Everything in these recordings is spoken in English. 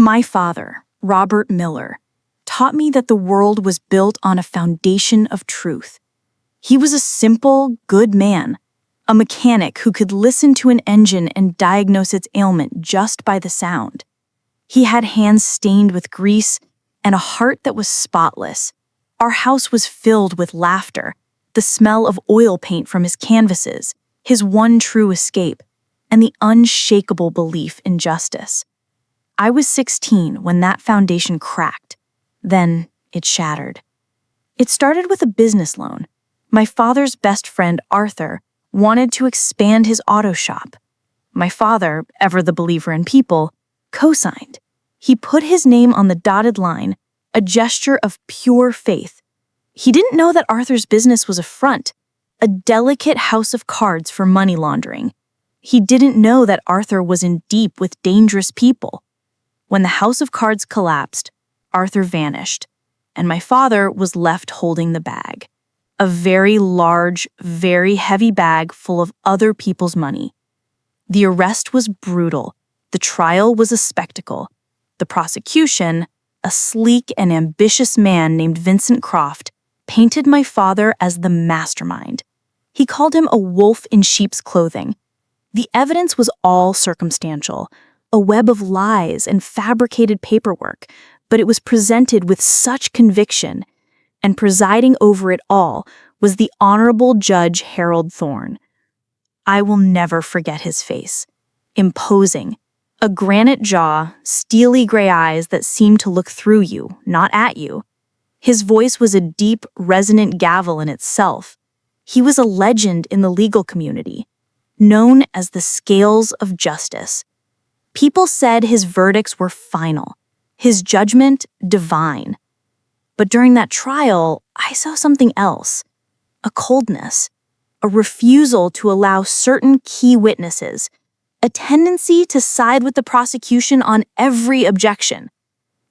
My father, Robert Miller, taught me that the world was built on a foundation of truth. He was a simple, good man, a mechanic who could listen to an engine and diagnose its ailment just by the sound. He had hands stained with grease and a heart that was spotless. Our house was filled with laughter, the smell of oil paint from his canvases, his one true escape, and the unshakable belief in justice. I was 16 when that foundation cracked. Then it shattered. It started with a business loan. My father's best friend, Arthur, wanted to expand his auto shop. My father, ever the believer in people, co-signed. He put his name on the dotted line, a gesture of pure faith. He didn't know that Arthur's business was a front, a delicate house of cards for money laundering. He didn't know that Arthur was in deep with dangerous people. When the house of cards collapsed, Arthur vanished, and my father was left holding the bag. A very large, very heavy bag full of other people's money. The arrest was brutal. The trial was a spectacle. The prosecution, a sleek and ambitious man named Vincent Croft, painted my father as the mastermind. He called him a wolf in sheep's clothing. The evidence was all circumstantial, a web of lies and fabricated paperwork, but it was presented with such conviction, and presiding over it all was the Honorable Judge Harold Thorne. I will never forget his face. Imposing, a granite jaw, steely gray eyes that seemed to look through you, not at you. His voice was a deep, resonant gavel in itself. He was a legend in the legal community, known as the Scales of Justice. People said his verdicts were final, his judgment divine. But during that trial, I saw something else. A coldness, a refusal to allow certain key witnesses, a tendency to side with the prosecution on every objection.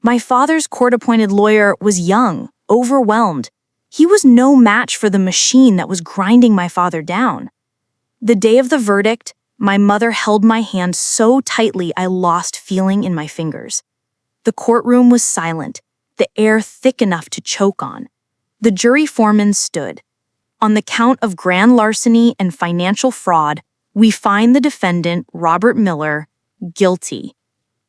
My father's court-appointed lawyer was young, overwhelmed. He was no match for the machine that was grinding my father down. The day of the verdict, my mother held my hand so tightly I lost feeling in my fingers. The courtroom was silent, the air thick enough to choke on. The jury foreman stood. On the count of grand larceny and financial fraud, we find the defendant, Robert Miller, guilty.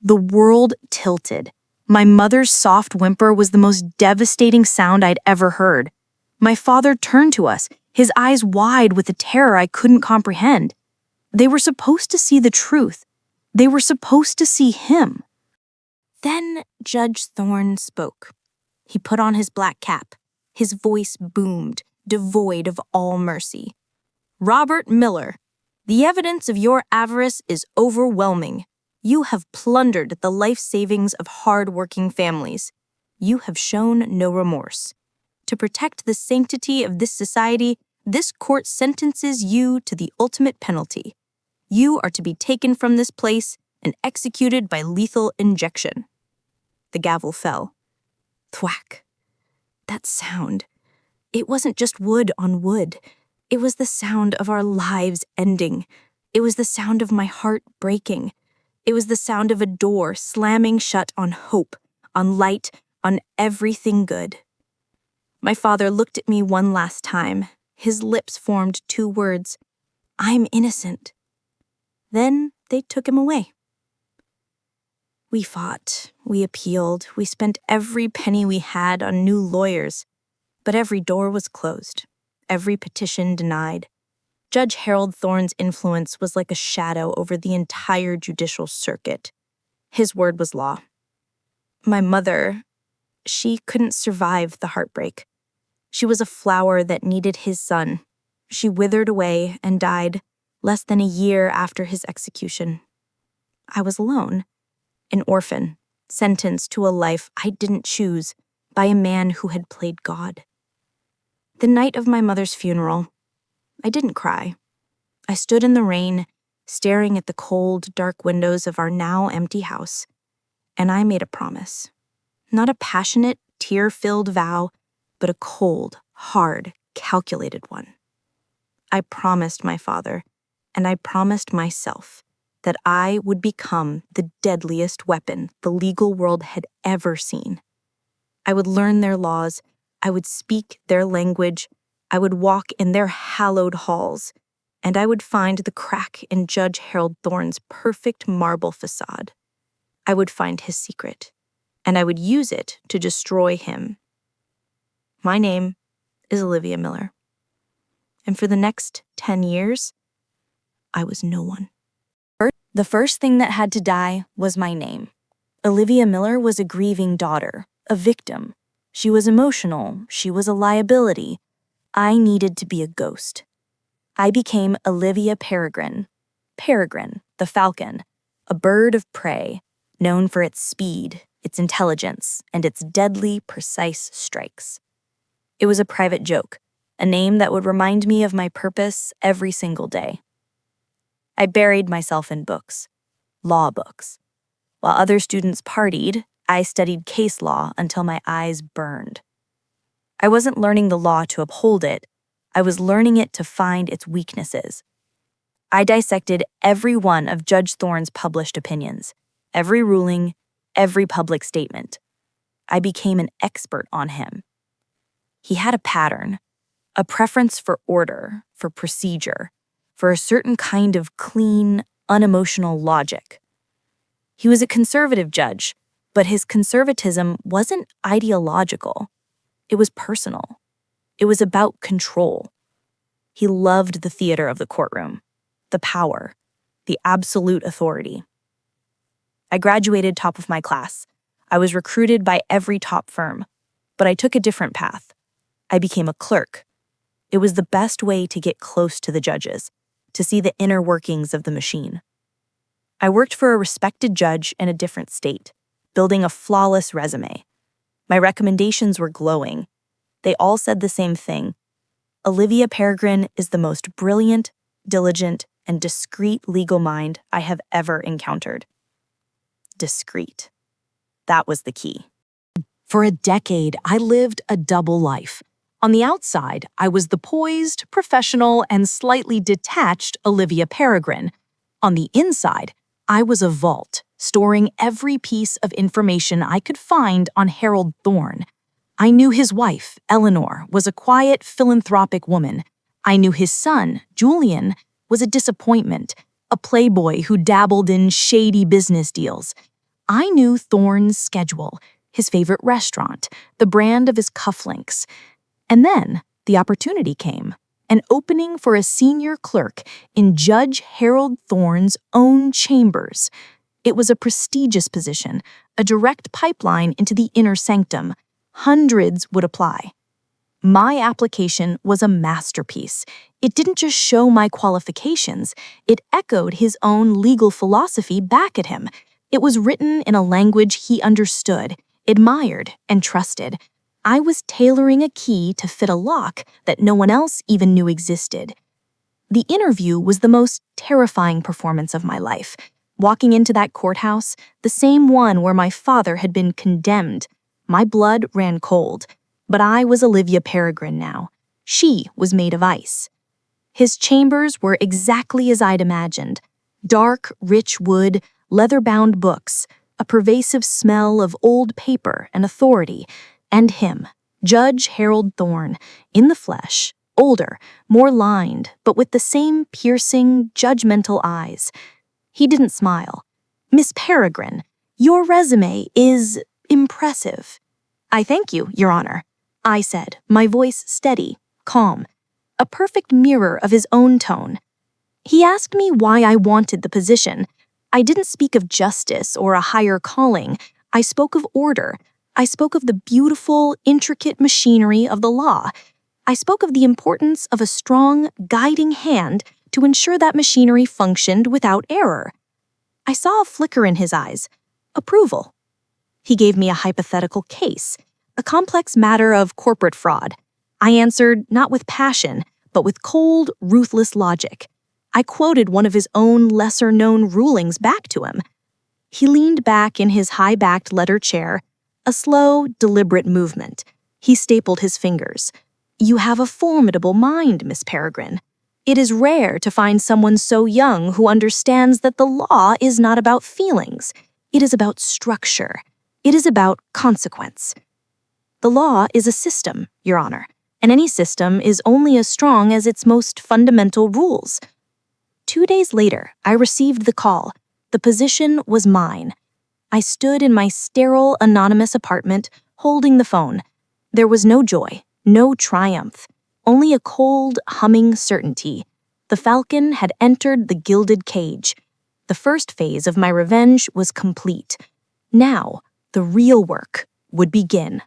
The world tilted. My mother's soft whimper was the most devastating sound I'd ever heard. My father turned to us, his eyes wide with a terror I couldn't comprehend. They were supposed to see the truth. They were supposed to see him. Then Judge Thorne spoke. He put on his black cap. His voice boomed, devoid of all mercy. Robert Miller, the evidence of your avarice is overwhelming. You have plundered the life savings of hard-working families. You have shown no remorse. To protect the sanctity of this society, this court sentences you to the ultimate penalty. You are to be taken from this place and executed by lethal injection. The gavel fell. Thwack. That sound. It wasn't just wood on wood. It was the sound of our lives ending. It was the sound of my heart breaking. It was the sound of a door slamming shut on hope, on light, on everything good. My father looked at me one last time. His lips formed two words. I'm innocent. Then they took him away. We fought, we appealed, we spent every penny we had on new lawyers, but every door was closed, every petition denied. Judge Harold Thorne's influence was like a shadow over the entire judicial circuit. His word was law. My mother, she couldn't survive the heartbreak. She was a flower that needed his sun. She withered away and died less than a year after his execution. I was alone, an orphan, sentenced to a life I didn't choose by a man who had played God. The night of my mother's funeral, I didn't cry. I stood in the rain, staring at the cold, dark windows of our now empty house, and I made a promise. Not a passionate, tear-filled vow, but a cold, hard, calculated one. I promised my father, and I promised myself, that I would become the deadliest weapon the legal world had ever seen. I would learn their laws, I would speak their language, I would walk in their hallowed halls, and I would find the crack in Judge Harold Thorne's perfect marble facade. I would find his secret, and I would use it to destroy him. My name is Olivia Miller, and for the next 10 years, I was no one. The first thing that had to die was my name. Olivia Miller was a grieving daughter, a victim. She was emotional, she was a liability. I needed to be a ghost. I became Olivia Peregrine. Peregrine, the falcon, a bird of prey, known for its speed, its intelligence, and its deadly, precise strikes. It was a private joke, a name that would remind me of my purpose every single day. I buried myself in books, law books. While other students partied, I studied case law until my eyes burned. I wasn't learning the law to uphold it, I was learning it to find its weaknesses. I dissected every one of Judge Thorne's published opinions, every ruling, every public statement. I became an expert on him. He had a pattern, a preference for order, for procedure, for a certain kind of clean, unemotional logic. He was a conservative judge, but his conservatism wasn't ideological. It was personal. It was about control. He loved the theater of the courtroom, the power, the absolute authority. I graduated top of my class. I was recruited by every top firm, but I took a different path. I became a clerk. It was the best way to get close to the judges, to see the inner workings of the machine. I worked for a respected judge in a different state, building a flawless resume. My recommendations were glowing. They all said the same thing. Olivia Peregrine is the most brilliant, diligent, and discreet legal mind I have ever encountered. Discreet. That was the key. For a decade, I lived a double life. On the outside, I was the poised, professional, and slightly detached Olivia Peregrine. On the inside, I was a vault, storing every piece of information I could find on Harold Thorne. I knew his wife, Eleanor, was a quiet, philanthropic woman. I knew his son, Julian, was a disappointment, a playboy who dabbled in shady business deals. I knew Thorne's schedule, his favorite restaurant, the brand of his cufflinks. And then the opportunity came, an opening for a senior clerk in Judge Harold Thorne's own chambers. It was a prestigious position, a direct pipeline into the inner sanctum. Hundreds would apply. My application was a masterpiece. It didn't just show my qualifications, it echoed his own legal philosophy back at him. It was written in a language he understood, admired, and trusted. I was tailoring a key to fit a lock that no one else even knew existed. The interview was the most terrifying performance of my life. Walking into that courthouse, the same one where my father had been condemned, my blood ran cold. But I was Olivia Peregrine now. She was made of ice. His chambers were exactly as I'd imagined. Dark, rich wood, leather-bound books, a pervasive smell of old paper and authority, and him, Judge Harold Thorne, in the flesh, older, more lined, but with the same piercing, judgmental eyes. He didn't smile. "Miss Peregrine, your resume is impressive." "I thank you, Your Honor," I said, my voice steady, calm, a perfect mirror of his own tone. He asked me why I wanted the position. I didn't speak of justice or a higher calling. I spoke of order. I spoke of the beautiful, intricate machinery of the law. I spoke of the importance of a strong, guiding hand to ensure that machinery functioned without error. I saw a flicker in his eyes. Approval. He gave me a hypothetical case, a complex matter of corporate fraud. I answered not with passion, but with cold, ruthless logic. I quoted one of his own lesser-known rulings back to him. He leaned back in his high-backed leather chair, a slow, deliberate movement. He stapled his fingers. "You have a formidable mind, Miss Peregrine." It is rare to find someone so young who understands that the law is not about feelings. It is about structure. It is about consequence. The law is a system, Your Honor, and any system is only as strong as its most fundamental rules. 2 days later, I received the call. The position was mine. I stood in my sterile, anonymous apartment, holding the phone. There was no joy, no triumph, only a cold, humming certainty. The falcon had entered the gilded cage. The first phase of my revenge was complete. Now, the real work would begin.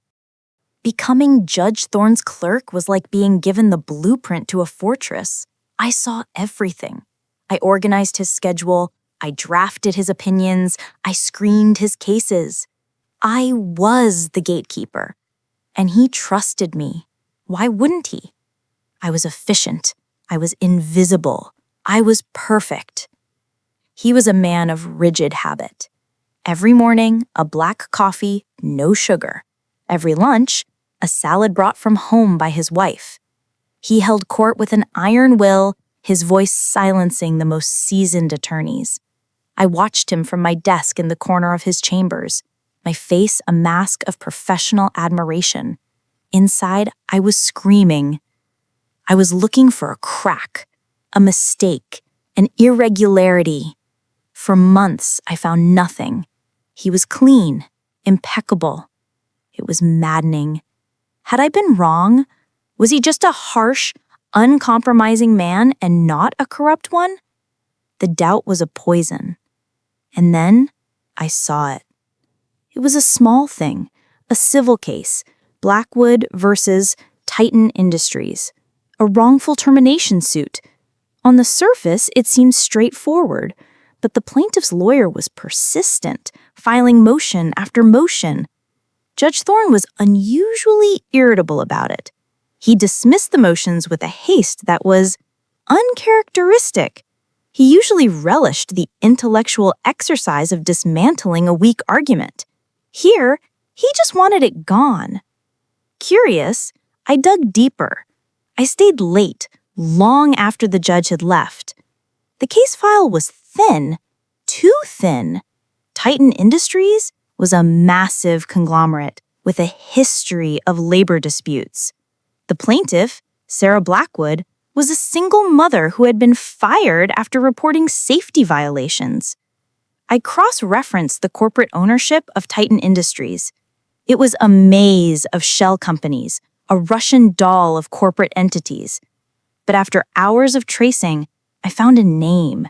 Becoming Judge Thorne's clerk was like being given the blueprint to a fortress. I saw everything. I organized his schedule, I drafted his opinions, I screened his cases. I was the gatekeeper, and he trusted me. Why wouldn't he? I was efficient. I was invisible. I was perfect. He was a man of rigid habit. Every morning, a black coffee, no sugar. Every lunch, a salad brought from home by his wife. He held court with an iron will, his voice silencing the most seasoned attorneys. I watched him from my desk in the corner of his chambers, my face a mask of professional admiration. Inside, I was screaming. I was looking for a crack, a mistake, an irregularity. For months, I found nothing. He was clean, impeccable. It was maddening. Had I been wrong? Was he just a harsh, uncompromising man and not a corrupt one? The doubt was a poison. And then I saw it. It was a small thing, a civil case, Blackwood versus Titan Industries, a wrongful termination suit. On the surface, it seemed straightforward, but the plaintiff's lawyer was persistent, filing motion after motion. Judge Thorne was unusually irritable about it. He dismissed the motions with a haste that was uncharacteristic. He usually relished the intellectual exercise of dismantling a weak argument. Here, he just wanted it gone. Curious, I dug deeper. I stayed late, long after the judge had left. The case file was thin, too thin. Titan Industries was a massive conglomerate with a history of labor disputes. The plaintiff, Sarah Blackwood, was a single mother who had been fired after reporting safety violations. I cross-referenced the corporate ownership of Titan Industries. It was a maze of shell companies, a Russian doll of corporate entities. But after hours of tracing, I found a name.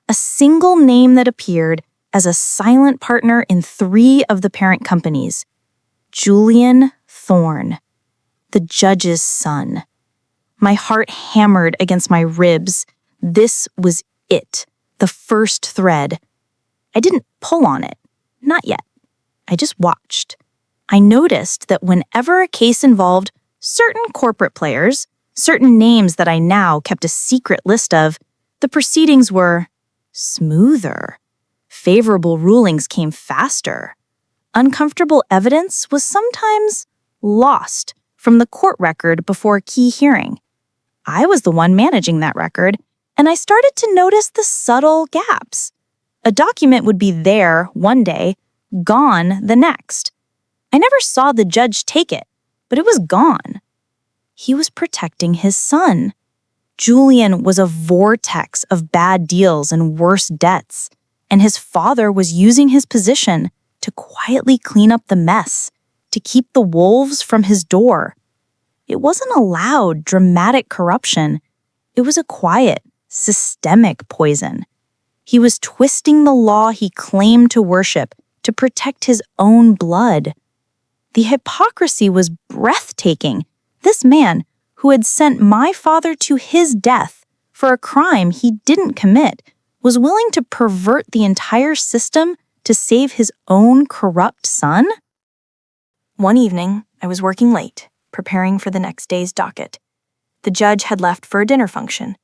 A single name that appeared as a silent partner in 3 of the parent companies. Julian Thorne, the judge's son. My heart hammered against my ribs. This was it, the first thread. I didn't pull on it, not yet. I just watched. I noticed that whenever a case involved certain corporate players, certain names that I now kept a secret list of, the proceedings were smoother. Favorable rulings came faster. Uncomfortable evidence was sometimes lost from the court record before a key hearing. I was the one managing that record, and I started to notice the subtle gaps. A document would be there one day, gone the next. I never saw the judge take it, but it was gone. He was protecting his son. Julian was a vortex of bad deals and worse debts, and his father was using his position to quietly clean up the mess, to keep the wolves from his door. It wasn't a loud, dramatic corruption. It was a quiet, systemic poison. He was twisting the law he claimed to worship to protect his own blood. The hypocrisy was breathtaking. This man, who had sent my father to his death for a crime he didn't commit, was willing to pervert the entire system to save his own corrupt son? One evening, I was working late, preparing for the next day's docket. The judge had left for a dinner function.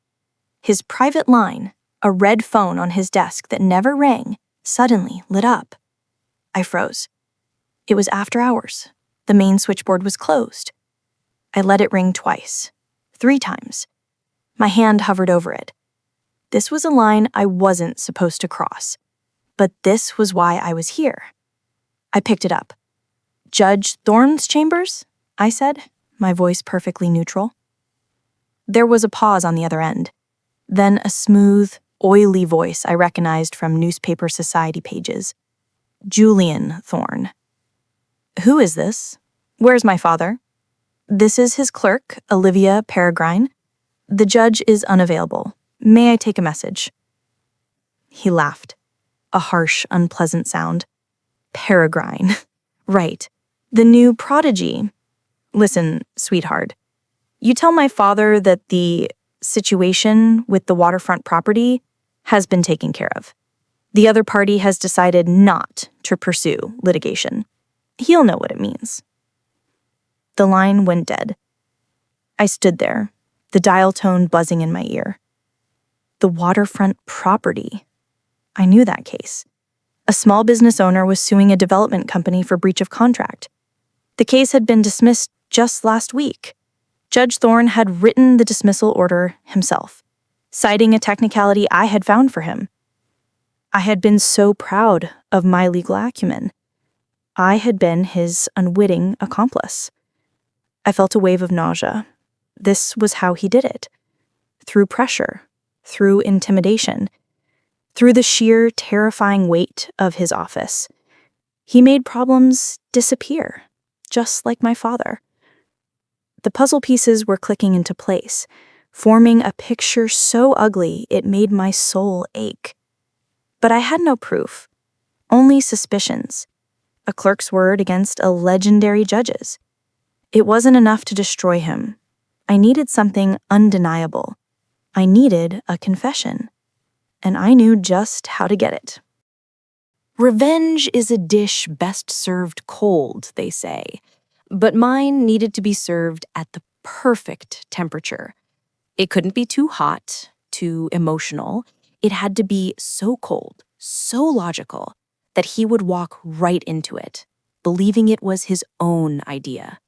His private line, a red phone on his desk that never rang, suddenly lit up. I froze. It was after hours. The main switchboard was closed. I let it ring twice, 3 times. My hand hovered over it. This was a line I wasn't supposed to cross. But this was why I was here. I picked it up. "Judge Thorne's chambers?" I said, my voice perfectly neutral. There was a pause on the other end. Then a smooth, oily voice I recognized from newspaper society pages. "Julian Thorne." "Who is this? Where's my father?" "This is his clerk, Olivia Peregrine. The judge is unavailable. May I take a message?" He laughed. A harsh, unpleasant sound. Peregrine. Right. The new prodigy. "Listen, sweetheart. You tell my father that the situation with the waterfront property has been taken care of. The other party has decided not to pursue litigation. He'll know what it means." The line went dead. I stood there, the dial tone buzzing in my ear. The waterfront property. I knew that case. A small business owner was suing a development company for breach of contract. The case had been dismissed just last week. Judge Thorne had written the dismissal order himself, citing a technicality I had found for him. I had been so proud of my legal acumen. I had been his unwitting accomplice. I felt a wave of nausea. This was how he did it. Through pressure, through intimidation, through the sheer terrifying weight of his office. He made problems disappear, just like my father. The puzzle pieces were clicking into place, forming a picture so ugly it made my soul ache. But I had no proof, only suspicions. A clerk's word against a legendary judge's. It wasn't enough to destroy him. I needed something undeniable. I needed a confession. And I knew just how to get it. Revenge is a dish best served cold, they say. But mine needed to be served at the perfect temperature. It couldn't be too hot, too emotional. It had to be so cold, so logical, that he would walk right into it, believing it was his own idea.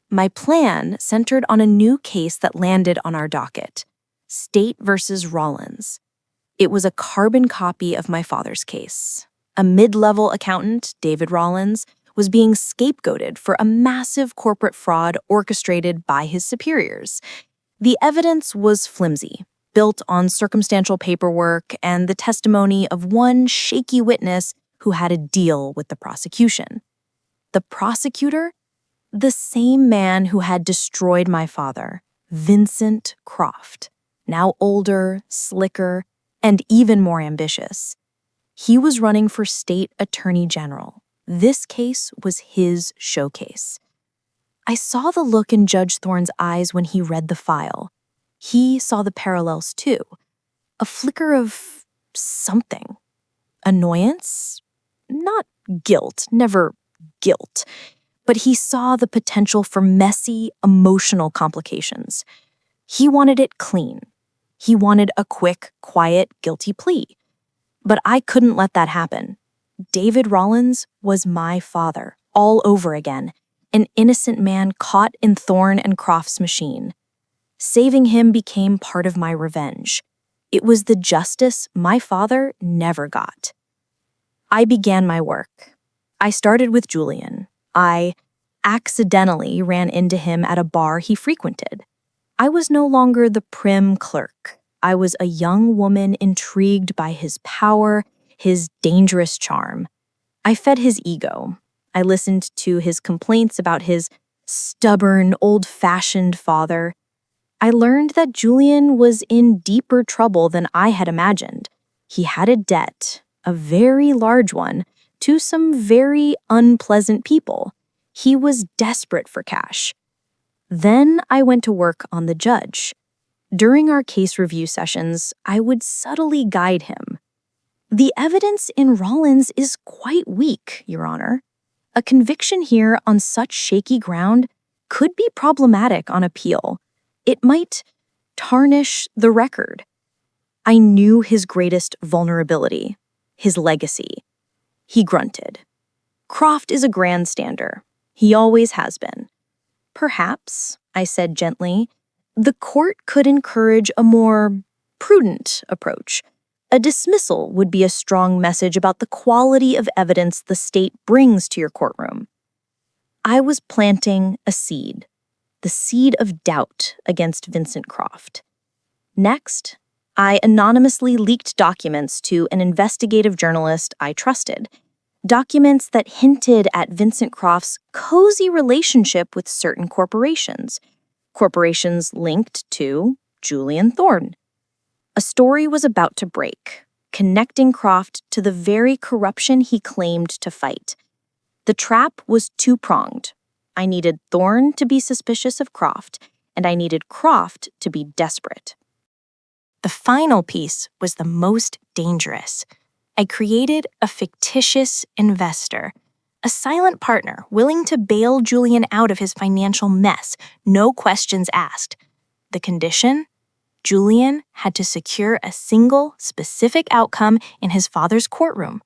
My plan centered on a new case that landed on our docket, State versus Rollins. It was a carbon copy of my father's case. A mid-level accountant, David Rollins, was being scapegoated for a massive corporate fraud orchestrated by his superiors. The evidence was flimsy, built on circumstantial paperwork and the testimony of one shaky witness who had a deal with the prosecution. The prosecutor? The same man who had destroyed my father, Vincent Croft, now older, slicker, and even more ambitious. He was running for state attorney general. This case was his showcase. I saw the look in Judge Thorne's eyes when he read the file. He saw the parallels too. A flicker of something. Annoyance? Not guilt, never guilt. But he saw the potential for messy, emotional complications. He wanted it clean. He wanted a quick, quiet, guilty plea. But I couldn't let that happen. David Rollins was my father, all over again, an innocent man caught in Thorne and Croft's machine. Saving him became part of my revenge. It was the justice my father never got. I began my work. I started with Julian. I accidentally ran into him at a bar he frequented. I was no longer the prim clerk. I was a young woman intrigued by his power, his dangerous charm. I fed his ego. I listened to his complaints about his stubborn, old-fashioned father. I learned that Julian was in deeper trouble than I had imagined. He had a debt, a very large one, to some very unpleasant people. He was desperate for cash. Then I went to work on the judge. During our case review sessions, I would subtly guide him. The evidence in Rollins is quite weak, Your Honor. A conviction here on such shaky ground could be problematic on appeal. It might tarnish the record. I knew his greatest vulnerability, his legacy. He grunted. Croft is a grandstander. He always has been. Perhaps, I said gently, The court could encourage a more prudent approach. A dismissal would be a strong message about the quality of evidence the state brings to your courtroom. I was planting a seed, the seed of doubt against Vincent Croft. Next, I anonymously leaked documents to an investigative journalist I trusted, documents that hinted at Vincent Croft's cozy relationship with certain corporations linked to Julian Thorne. A story was about to break, connecting Croft to the very corruption he claimed to fight. The trap was two-pronged. I needed Thorne to be suspicious of Croft, and I needed Croft to be desperate. The final piece was the most dangerous. I created a fictitious investor, a silent partner willing to bail Julian out of his financial mess, no questions asked. The condition? Julian had to secure a single, specific outcome in his father's courtroom: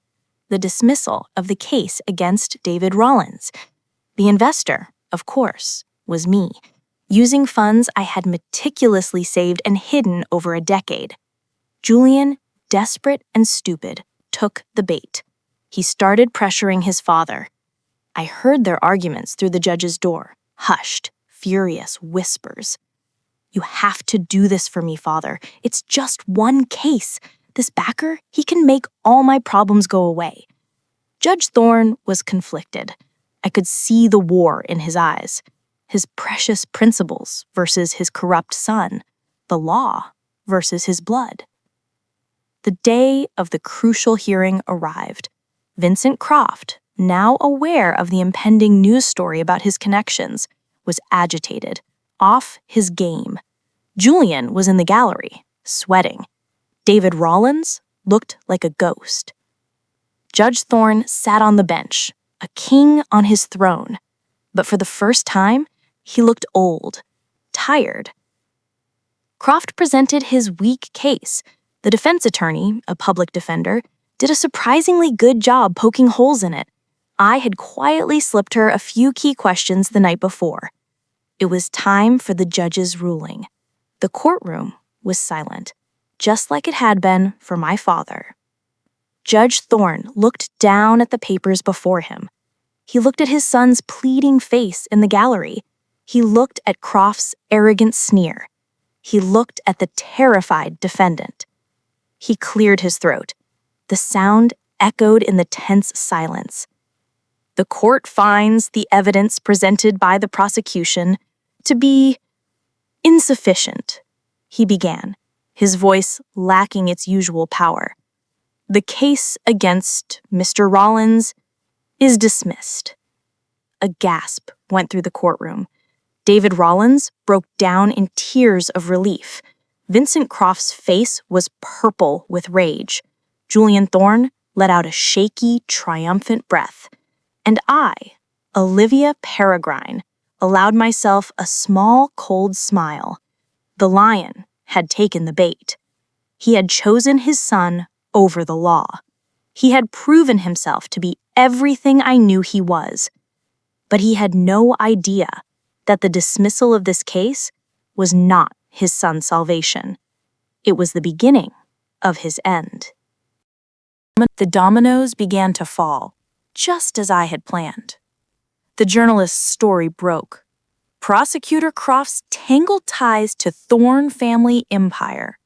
the dismissal of the case against David Rollins. The investor, of course, was me, using funds I had meticulously saved and hidden over a decade. Julian, desperate and stupid, took the bait. He started pressuring his father. I heard their arguments through the judge's door, hushed, furious whispers. "You have to do this for me, Father. It's just one case. This backer, he can make all my problems go away." Judge Thorne was conflicted. I could see the war in his eyes. His precious principles versus his corrupt son. The law versus his blood. The day of the crucial hearing arrived. Vincent Croft, now aware of the impending news story about his connections, was agitated, off his game. Julian was in the gallery, sweating. David Rollins looked like a ghost. Judge Thorne sat on the bench, a king on his throne. But for the first time, he looked old, tired. Croft presented his weak case. The defense attorney, a public defender, did a surprisingly good job poking holes in it. I had quietly slipped her a few key questions the night before. It was time for the judge's ruling. The courtroom was silent, just like it had been for my father. Judge Thorne looked down at the papers before him. He looked at his son's pleading face in the gallery. He looked at Croft's arrogant sneer. He looked at the terrified defendant. He cleared his throat. The sound echoed in the tense silence. "The court finds the evidence presented by the prosecution to be insufficient," he began, his voice lacking its usual power. "The case against Mr. Rollins is dismissed." A gasp went through the courtroom. David Rollins broke down in tears of relief. Vincent Croft's face was purple with rage. Julian Thorne let out a shaky, triumphant breath. And I, Olivia Peregrine, allowed myself a small, cold smile. The lion had taken the bait. He had chosen his son over the law. He had proven himself to be everything I knew he was. But he had no idea that the dismissal of this case was not his son's salvation. It was the beginning of his end. The dominoes began to fall, just as I had planned. The journalist's story broke. Prosecutor Croft's tangled ties to Thorne family empire.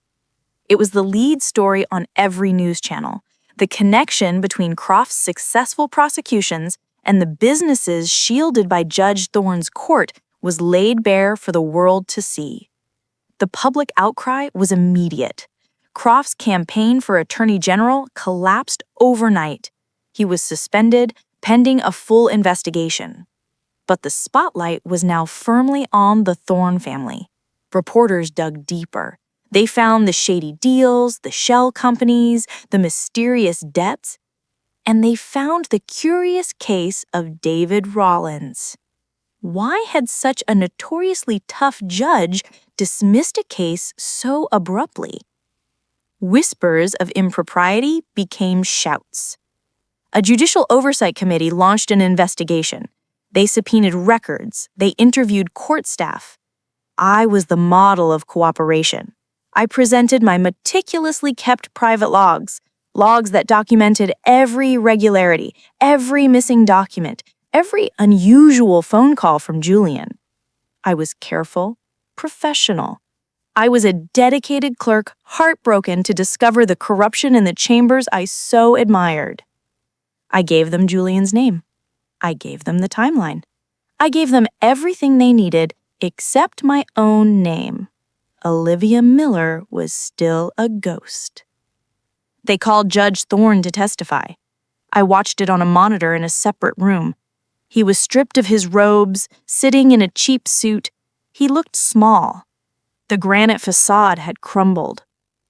It was the lead story on every news channel. The connection between Croft's successful prosecutions and the businesses shielded by Judge Thorne's court was laid bare for the world to see. The public outcry was immediate. Croft's campaign for Attorney General collapsed overnight. He was suspended, pending a full investigation. But the spotlight was now firmly on the Thorne family. Reporters dug deeper. They found the shady deals, the shell companies, the mysterious debts, and they found the curious case of David Rollins. Why had such a notoriously tough judge dismissed a case so abruptly? Whispers of impropriety became shouts. A judicial oversight committee launched an investigation. They subpoenaed records. They interviewed court staff. I was the model of cooperation. I presented my meticulously kept private logs, logs that documented every irregularity, every missing document, every unusual phone call from Julian. I was careful, professional. I was a dedicated clerk, heartbroken to discover the corruption in the chambers I so admired. I gave them Julian's name. I gave them the timeline. I gave them everything they needed except my own name. Olivia Miller was still a ghost. They called Judge Thorne to testify. I watched it on a monitor in a separate room. He was stripped of his robes, sitting in a cheap suit. He looked small. The granite facade had crumbled.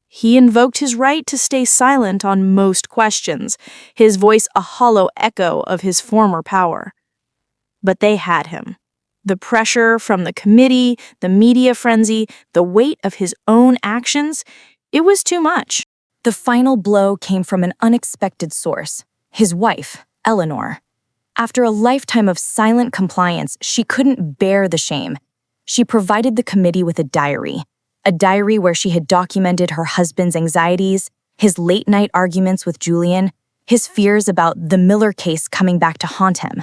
He invoked his right to stay silent on most questions, his voice a hollow echo of his former power. But they had him. The pressure from the committee, the media frenzy, the weight of his own actions, it was too much. The final blow came from an unexpected source, his wife, Eleanor. After a lifetime of silent compliance, she couldn't bear the shame. She provided the committee with a diary where she had documented her husband's anxieties, his late-night arguments with Julian, his fears about the Miller case coming back to haunt him.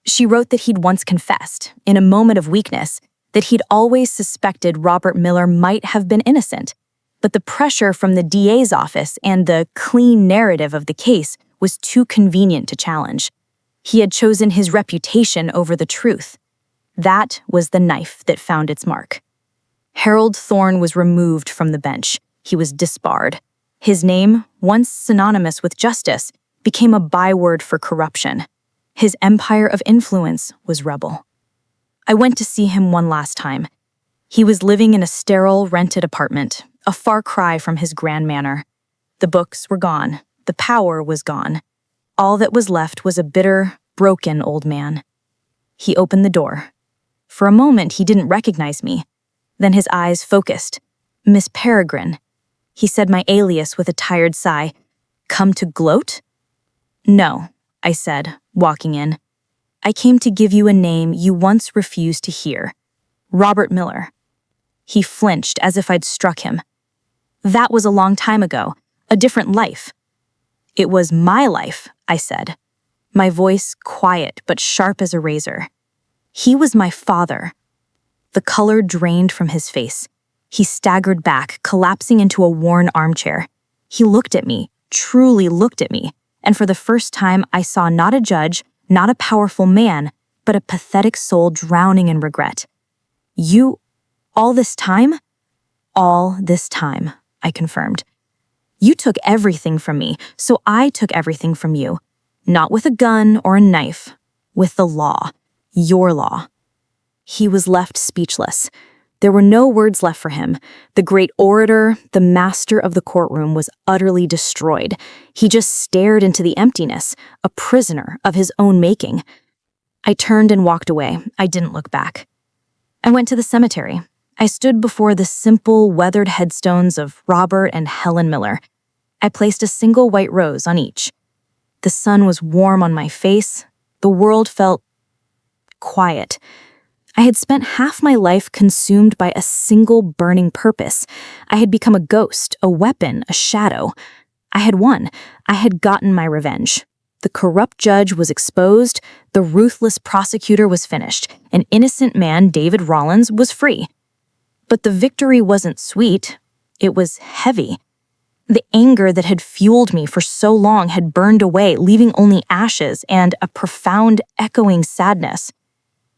She wrote that he'd once confessed, in a moment of weakness, that he'd always suspected Robert Miller might have been innocent, but the pressure from the DA's office and the clean narrative of the case was too convenient to challenge. He had chosen his reputation over the truth. That was the knife that found its mark. Harold Thorne was removed from the bench. He was disbarred. His name, once synonymous with justice, became a byword for corruption. His empire of influence was rubble. I went to see him one last time. He was living in a sterile, rented apartment, a far cry from his grand manor. The books were gone. The power was gone. All that was left was a bitter, broken old man. He opened the door. For a moment, he didn't recognize me. Then his eyes focused. Miss Peregrine. He said my alias with a tired sigh. Come to gloat? No, I said, walking in. I came to give you a name you once refused to hear. Robert Miller. He flinched as if I'd struck him. That was a long time ago, a different life. It was my life, I said, my voice quiet but sharp as a razor. He was my father. The color drained from his face. He staggered back, collapsing into a worn armchair. He looked at me, truly looked at me, and for the first time I saw not a judge, not a powerful man, but a pathetic soul drowning in regret. You, all this time? All this time, I confirmed. You took everything from me, so I took everything from you. Not with a gun or a knife, with the law, your law. He was left speechless. There were no words left for him. The great orator, the master of the courtroom, was utterly destroyed. He just stared into the emptiness, a prisoner of his own making. I turned and walked away. I didn't look back. I went to the cemetery. I stood before the simple, weathered headstones of Robert and Helen Miller. I placed a single white rose on each. The sun was warm on my face. The world felt quiet. I had spent half my life consumed by a single burning purpose. I had become a ghost, a weapon, a shadow. I had won. I had gotten my revenge. The corrupt judge was exposed. The ruthless prosecutor was finished. An innocent man, David Rollins, was free. But the victory wasn't sweet. It was heavy. The anger that had fueled me for so long had burned away, leaving only ashes and a profound, echoing sadness.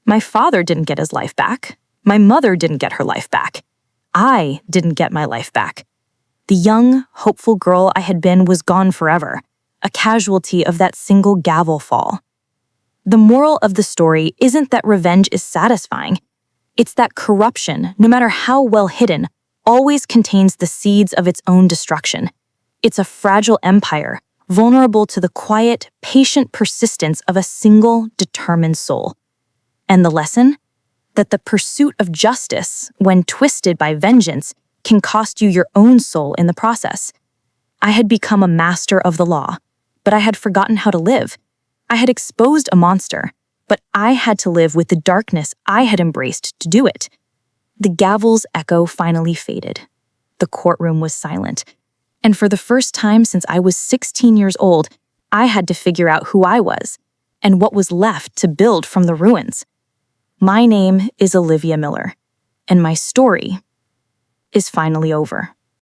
My father didn't get his life back. My mother didn't get her life back. I didn't get my life back. The young, hopeful girl I had been was gone forever, a casualty of that single gavel fall. The moral of the story isn't that revenge is satisfying. It's that corruption, no matter how well hidden, always contains the seeds of its own destruction. It's a fragile empire, vulnerable to the quiet, patient persistence of a single, determined soul. And the lesson? That the pursuit of justice, when twisted by vengeance, can cost you your own soul in the process. I had become a master of the law, but I had forgotten how to live. I had exposed a monster, but I had to live with the darkness I had embraced to do it. The gavel's echo finally faded. The courtroom was silent. And for the first time since I was 16 years old, I had to figure out who I was and what was left to build from the ruins. My name is Olivia Miller, and my story is finally over.